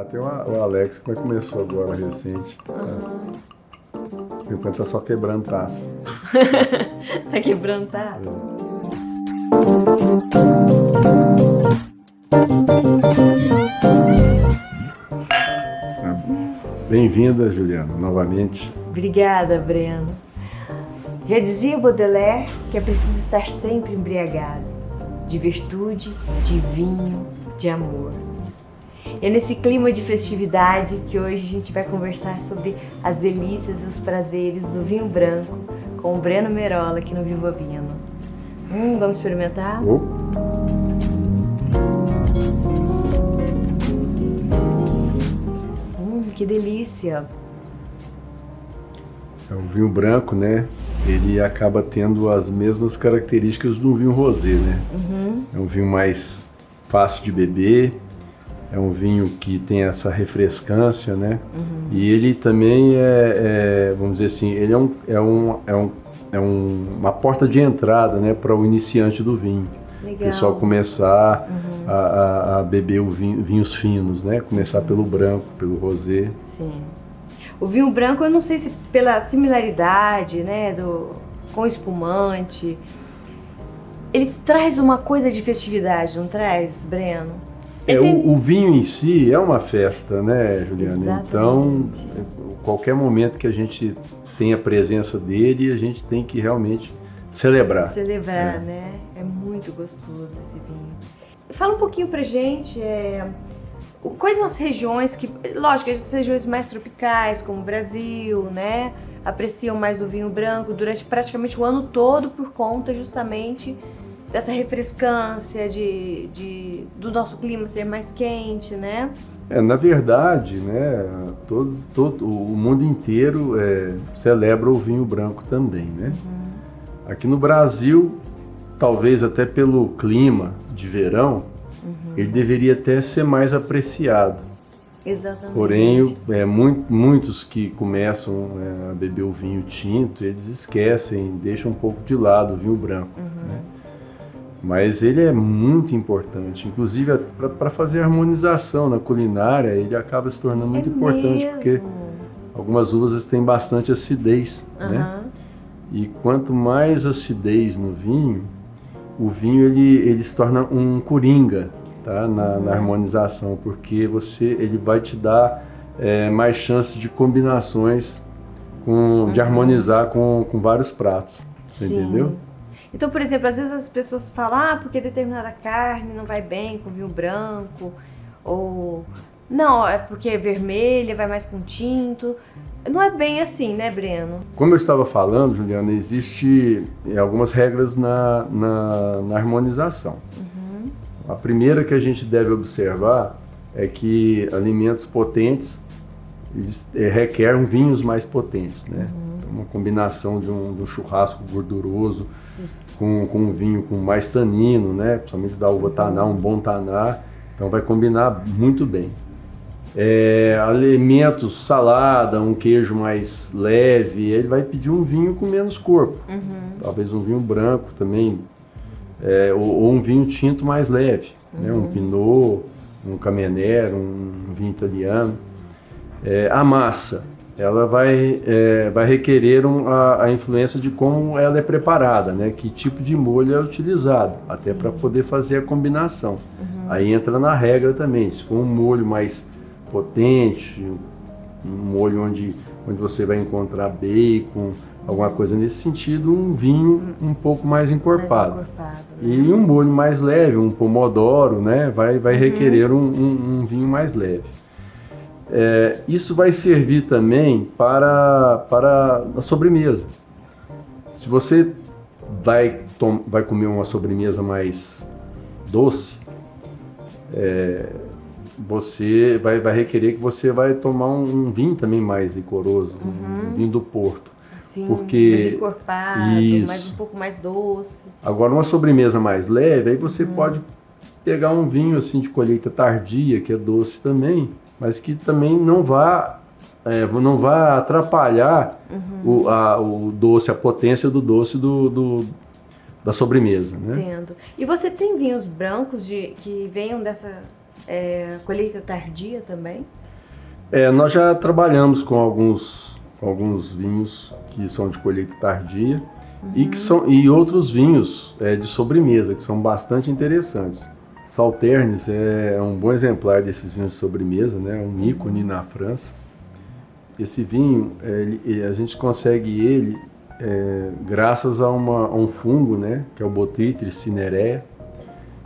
Até o Alex que começou agora recente. Por enquanto tá só quebrando taça. Tá quebrando taça? Bem-vinda, Juliana, novamente. Obrigada, Breno. Já dizia Baudelaire que é preciso estar sempre embriagado, de virtude, de vinho, de amor. E é nesse clima de festividade que hoje a gente vai conversar sobre as delícias e os prazeres do vinho branco com o Breno Merola aqui no Viva Vino. Vamos experimentar? Que delícia! É um vinho branco, né? Ele acaba tendo as mesmas características do vinho rosé, né? É um vinho mais fácil de beber, é um vinho que tem essa refrescância, né? E ele também vamos dizer assim, ele é uma porta de entrada, né, para o iniciante do vinho. Legal. O pessoal começar a beber vinhos finos, né? Começar pelo branco, pelo rosé. Sim. O vinho branco, eu não sei se pela similaridade, né, com o espumante, ele traz uma coisa de festividade, não traz, Breno? O vinho em si é uma festa, né, Juliana? Exatamente. Então, qualquer momento que a gente tem a presença dele, a gente tem que realmente celebrar. Celebrar, né? É muito gostoso esse vinho. Fala um pouquinho pra gente, quais são as regiões que, lógico, as regiões mais tropicais, como o Brasil, né, apreciam mais o vinho branco durante praticamente o ano todo por conta justamente dessa refrescância do nosso clima ser mais quente, né? Na verdade, né, todo o mundo inteiro celebra o vinho branco também, né? Aqui no Brasil, talvez até pelo clima de verão, ele deveria até ser mais apreciado. Exatamente. Porém, muitos que começam a beber o vinho tinto, eles esquecem, deixam um pouco de lado o vinho branco, né? Mas ele é muito importante, inclusive para fazer harmonização na culinária, ele acaba se tornando muito importante, porque algumas uvas têm bastante acidez, né? E quanto mais acidez no vinho, o vinho ele se torna um coringa, tá? Na harmonização, porque ele vai te dar mais chances de combinações, de harmonizar com vários pratos, entendeu? Então, por exemplo, às vezes as pessoas falam, porque determinada carne não vai bem com vinho branco, ou não, é porque é vermelha, vai mais com tinto. Não é bem assim, né, Breno? Como eu estava falando, Juliana, existe algumas regras na harmonização. A primeira que a gente deve observar é que alimentos potentes eles requerem vinhos mais potentes, né? Então, uma combinação de um churrasco gorduroso com um vinho com mais tanino, né? Principalmente da uva taná, um bom taná, então vai combinar muito bem. Alimentos, salada, um queijo mais leve, ele vai pedir um vinho com menos corpo. Talvez um vinho branco também, ou um vinho tinto mais leve, né? Um pinot, um cabernet, um vinho italiano. A massa, ela vai requerer a influência de como ela é preparada, né? Que tipo de molho é utilizado, até para poder fazer a combinação. Aí entra na regra também, se for um molho mais potente, um molho onde você vai encontrar bacon, alguma coisa nesse sentido, um vinho um pouco mais encorpado. Né? E um molho mais leve, um pomodoro, né? Vai requerer um vinho mais leve. Isso vai servir também para a sobremesa. Se você vai comer uma sobremesa mais doce, você vai requerer que você vai tomar um vinho também mais licoroso, um vinho do Porto. Sim, porque mais encorpado, um pouco mais doce. Agora, uma sobremesa mais leve, aí você pode pegar um vinho assim de colheita tardia, que é doce também, mas que também não vá atrapalhar o doce, a potência do doce da sobremesa, né? Entendo. E você tem vinhos brancos que venham colheita tardia também? Nós já trabalhamos com alguns vinhos que são de colheita tardia e outros vinhos de sobremesa, que são bastante interessantes. Sauternes é um bom exemplar desses vinhos de sobremesa, né? Um ícone na França. Esse vinho, a gente consegue ele graças a um fungo, né? Que é o Botrytis cinerea,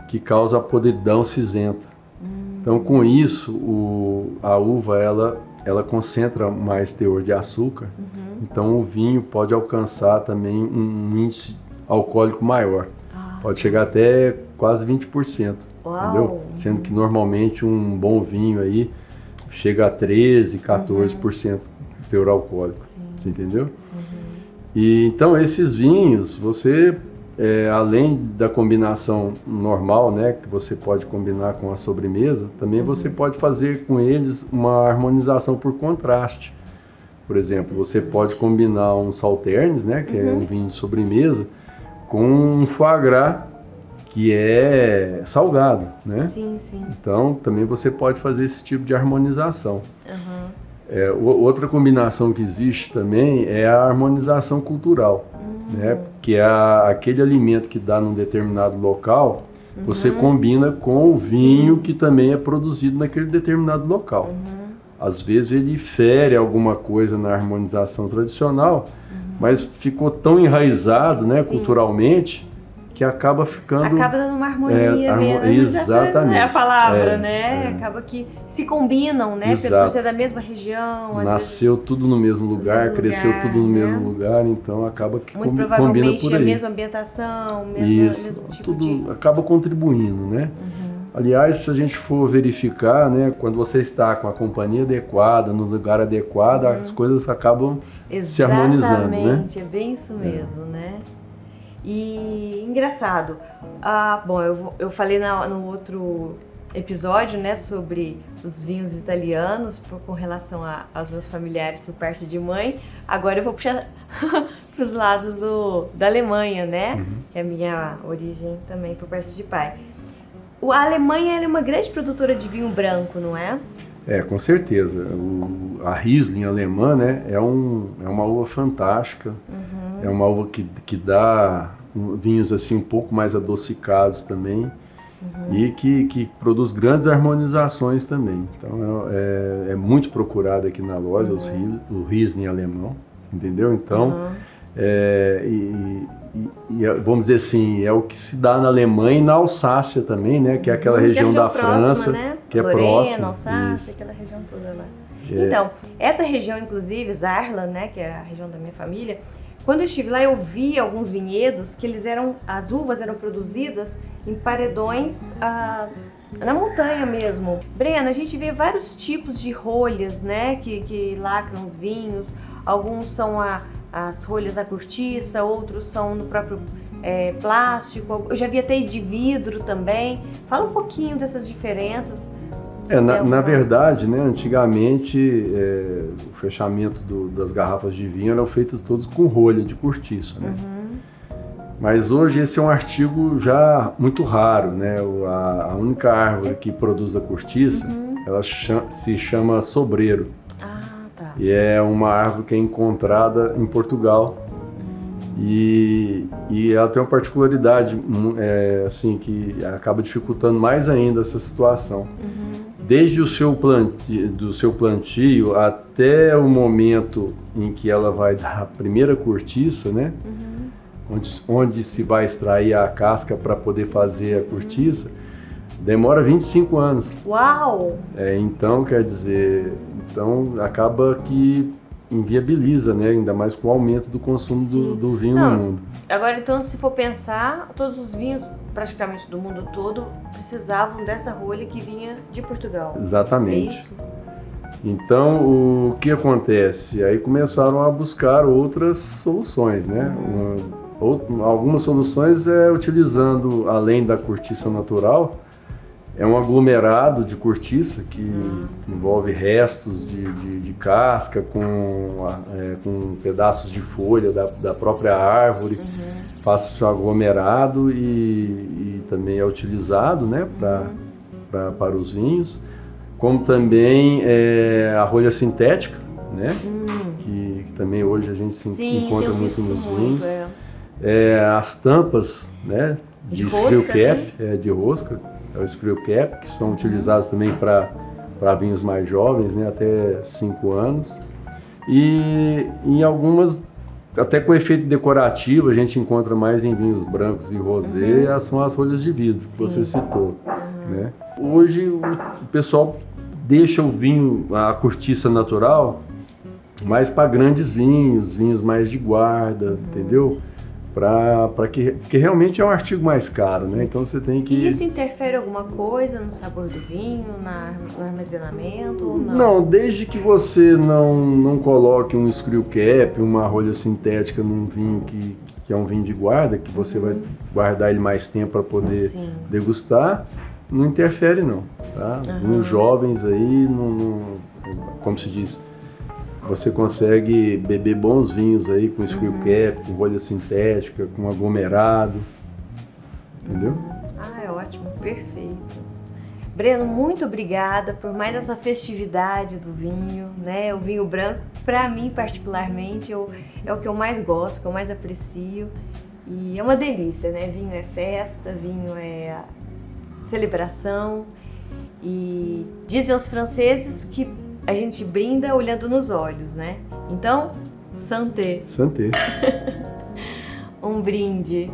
que causa a podridão cinzenta. Então, com isso, a uva ela concentra mais teor de açúcar, então o vinho pode alcançar também um índice alcoólico maior. Pode chegar até quase 20%, entendeu? Sendo que normalmente um bom vinho aí chega a 13%, 14% de teor alcoólico, você entendeu? E então esses vinhos, você, além da combinação normal, né, que você pode combinar com a sobremesa, também você pode fazer com eles uma harmonização por contraste. Por exemplo, você pode combinar um Sauternes, né, que é um vinho de sobremesa, com um foie gras, que é salgado, né? Sim, sim. Então, também você pode fazer esse tipo de harmonização. Outra combinação que existe também é a harmonização cultural, né? Que é aquele alimento que dá num determinado local, você combina com o vinho que também é produzido naquele determinado local. Às vezes ele fere alguma coisa na harmonização tradicional, mas ficou tão enraizado, né, culturalmente, que acaba ficando... Acaba dando uma harmonia mesmo. Exatamente. É a palavra, né? Acaba que se combinam, né? Por ser da mesma região. Nasceu tudo no mesmo lugar, cresceu tudo no mesmo lugar, então acaba que combina por aí. A mesma ambientação, mesmo tipo tudo acaba contribuindo, né? Aliás, se a gente for verificar, né, quando você está com a companhia adequada, no lugar adequado, as coisas acabam se harmonizando, né? Exatamente, é bem isso mesmo, né? E engraçado, bom, eu falei no outro episódio, né, sobre os vinhos italianos com relação aos meus familiares por parte de mãe. Agora eu vou puxar para os lados da Alemanha, né, que é a minha origem também por parte de pai. A Alemanha ela é uma grande produtora de vinho branco, não é? Com certeza. A Riesling alemã, né, é uma uva fantástica. É uma uva que dá vinhos assim um pouco mais adocicados também e que produz grandes harmonizações também. Então é muito procurado aqui na loja o Riesling alemão, entendeu? Então vamos dizer assim, é o que se dá na Alemanha e na Alsácia também, né? Que é aquela região da França, né? Que Lorena, é próxima. Alsácia, aquela região toda lá. Então, essa região, inclusive, Saarland, né? Que é a região da minha família, quando eu estive lá, eu vi alguns vinhedos que as uvas eram produzidas em paredões na montanha mesmo. Brena, a gente vê vários tipos de rolhas, né? Que lacram os vinhos. Alguns são as rolhas à cortiça, outros são no próprio plástico. Eu já vi até de vidro também. Fala um pouquinho dessas diferenças. Na verdade, né, antigamente o fechamento das garrafas de vinho eram feitos todos com rolha de cortiça, né? Mas hoje esse é um artigo já muito raro, né? A única árvore que produz a cortiça, ela se chama sobreiro. Tá. E é uma árvore que é encontrada em Portugal. E ela tem uma particularidade assim, que acaba dificultando mais ainda essa situação. Desde o seu plantio até o momento em que ela vai dar a primeira cortiça, né? Onde se vai extrair a casca para poder fazer a cortiça, demora 25 anos. Uau! Então, quer dizer, acaba que inviabiliza, né? Ainda mais com o aumento do consumo do vinho no mundo. Agora, então, se for pensar, todos os vinhos praticamente do mundo todo precisavam dessa rolha que vinha de Portugal. Exatamente. É isso? Então, o que acontece? Aí começaram a buscar outras soluções, né? Algumas soluções utilizando, além da cortiça natural, um aglomerado de cortiça que envolve restos de casca com pedaços de folha da própria árvore. Faz-se o aglomerado e também é utilizado, né, para para os vinhos, como também a rolha sintética, né? Que também hoje a gente encontra muito nos vinhos. As tampas, né? De screw cap, de rosca, é o screw cap, que são utilizados também para vinhos mais jovens, né? Até 5 anos. E em algumas, até com efeito decorativo, a gente encontra mais em vinhos brancos e rosé, são as rolhas de vidro, que você citou. Né? Hoje o pessoal deixa o vinho, a cortiça natural, mais para grandes vinhos mais de guarda, entendeu? Porque realmente é um artigo mais caro, né? Então você tem que... E isso interfere alguma coisa no sabor do vinho, no armazenamento ou não? Não, desde que você não coloque um screw cap, uma rolha sintética num vinho que é um vinho de guarda, que você vai guardar ele mais tempo para poder degustar, não interfere não, tá? Vinhos jovens aí, como se diz... Você consegue beber bons vinhos aí com screw cap, com rolha sintética, com aglomerado, entendeu? É ótimo, perfeito. Breno, muito obrigada por mais essa festividade do vinho, né? O vinho branco, para mim particularmente, é o que eu mais gosto, que eu mais aprecio. E é uma delícia, né? Vinho é festa, vinho é celebração. E dizem os franceses que a gente brinda olhando nos olhos, né? Então, santé. Santé. Um brinde.